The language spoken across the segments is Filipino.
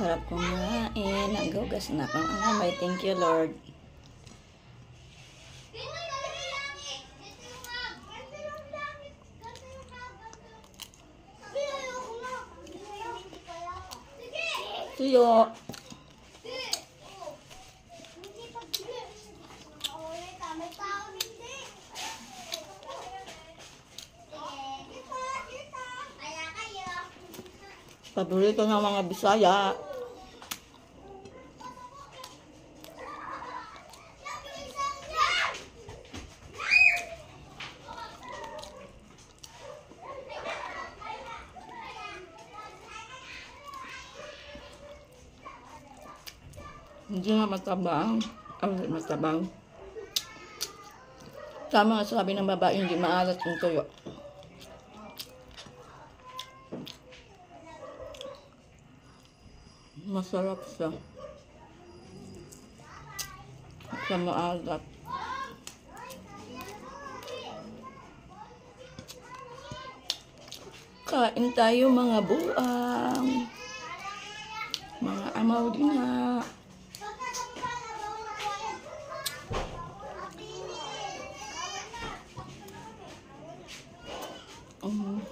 Sarap kumain. Naghugas na akong kamay. Thank you, Lord. Tuyo. Paborito ng mga Bisaya. Hindi nga matabang. Matabang. Tama nga sabi ng babae, hindi maalat yung tuyo. Masarap siya. Sa maalat. Kain tayo mga buang. Mga amaw din na.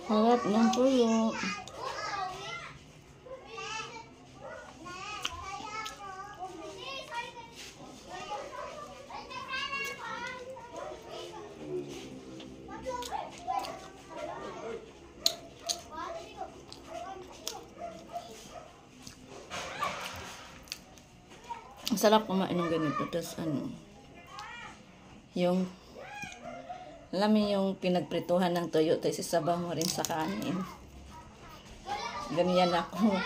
Harap ng tuyo. Ang sarap kumain ng ganito. Tapos yung alam mo yung pinagprituhan ng tuyo, tapos isabaw mo rin sa kanin. Ganyan ako.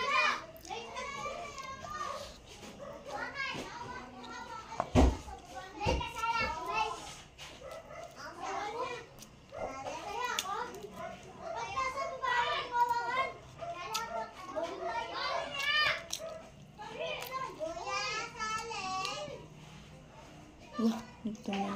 Ito na.